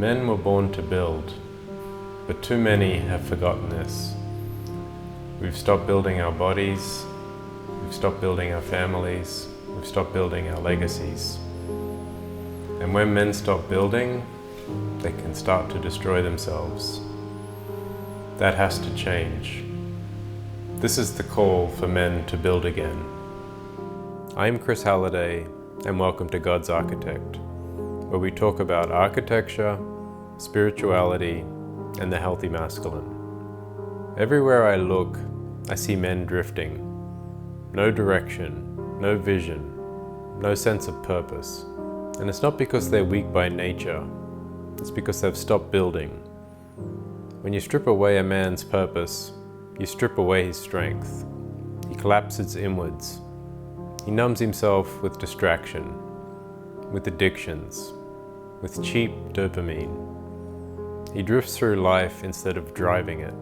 Men were born to build, but too many have forgotten this. We've stopped building our bodies, we've stopped building our families, we've stopped building our legacies. And when men stop building, they can start to destroy themselves. That has to change. This is the call for men to build again. I'm Chris Halliday, and welcome to God's Architect, where we talk about architecture, spirituality, and the healthy masculine. Everywhere I look, I see men drifting. No direction, no vision, no sense of purpose. And it's not because they're weak by nature, it's because they've stopped building. When you strip away a man's purpose, you strip away his strength. He collapses inwards. He numbs himself with distraction, with addictions, with cheap dopamine. He drifts through life instead of driving it,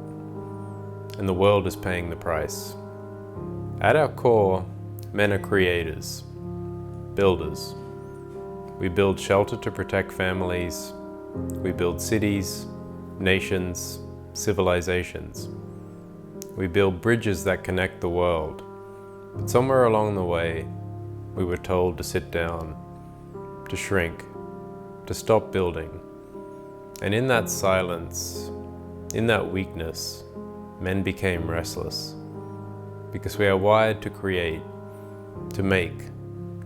and the world is paying the price. At our core, men are creators, builders. We build shelter to protect families. We build cities, nations, civilizations. We build bridges that connect the world. But somewhere along the way, we were told to sit down, to shrink, to stop building. And in that silence, in that weakness, men became restless. Because we are wired to create, to make,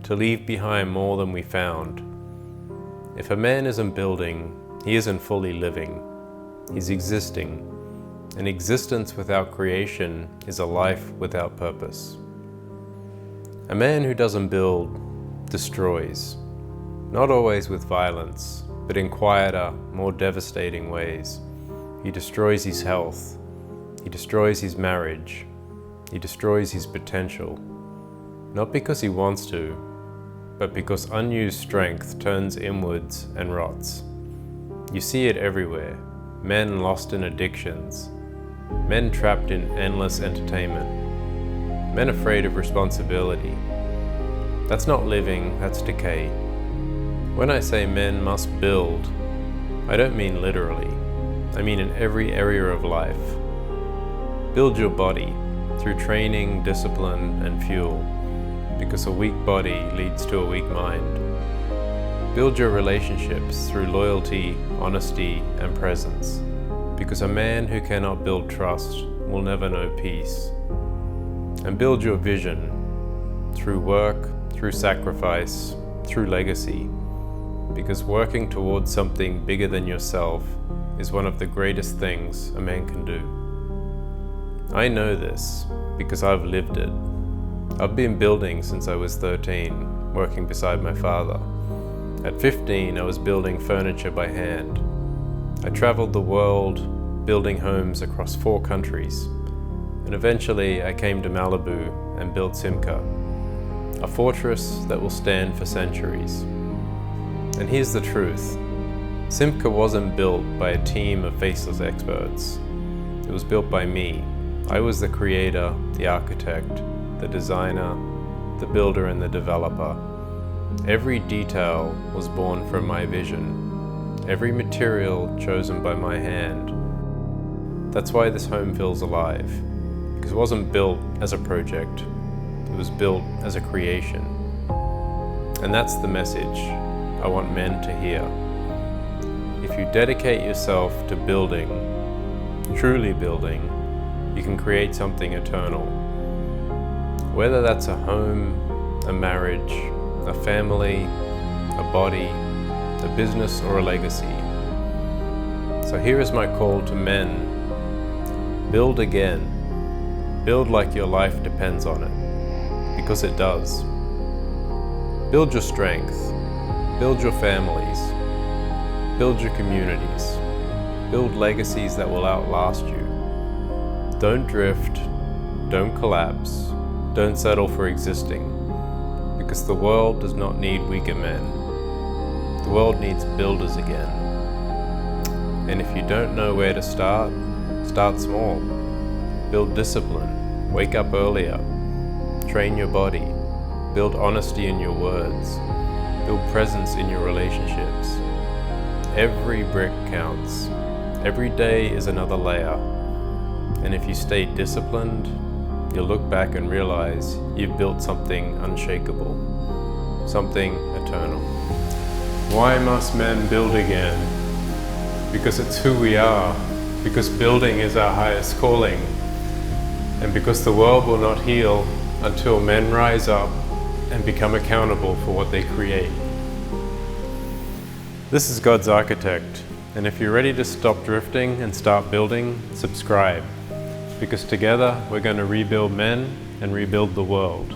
to leave behind more than we found. If a man isn't building, he isn't fully living. He's existing. And existence without creation is a life without purpose. A man who doesn't build destroys, not always with violence, but in quieter, more devastating ways. He destroys his health, he destroys his marriage, he destroys his potential, not because he wants to, but because unused strength turns inwards and rots. You see it everywhere, men lost in addictions, men trapped in endless entertainment, men afraid of responsibility. That's not living, that's decay. When I say men must build, I don't mean literally. I mean in every area of life. Build your body through training, discipline, and fuel, because a weak body leads to a weak mind. Build your relationships through loyalty, honesty, and presence, because a man who cannot build trust will never know peace. And build your vision through work, through sacrifice, through legacy, because working towards something bigger than yourself is one of the greatest things a man can do. I know this because I've lived it. I've been building since I was 13, working beside my father. At 15, I was building furniture by hand. I traveled the world, building homes across 4 countries. And eventually, I came to Malibu and built Simka, a fortress that will stand for centuries. And here's the truth. Simka wasn't built by a team of faceless experts. It was built by me. I was the creator, the architect, the designer, the builder, and the developer. Every detail was born from my vision. Every material chosen by my hand. That's why this home feels alive. Because it wasn't built as a project. It was built as a creation. And that's the message I want men to hear. If you dedicate yourself to building, truly building, you can create something eternal. Whether that's a home, a marriage, a family, a body, a business, or a legacy. So here is my call to men. Build again. Build like your life depends on it, because it does. Build your strength. Build your families. Build your communities. Build legacies that will outlast you. Don't drift. Don't collapse. Don't settle for existing. Because the world does not need weaker men. The world needs builders again. And if you don't know where to start small. Build discipline. Wake up earlier. Train your body. Build honesty in your words. Build presence in your relationships. every brick counts. Every day is another layer. And if you stay disciplined, you'll look back and realize you've built something unshakable, something eternal. Why must men build again? Because it's who we are, because building is our highest calling, and because the world will not heal until men rise up and become accountable for what they create. This is God's Architect, and if you're ready to stop drifting and start building, subscribe, because together we're going to rebuild men and rebuild the world.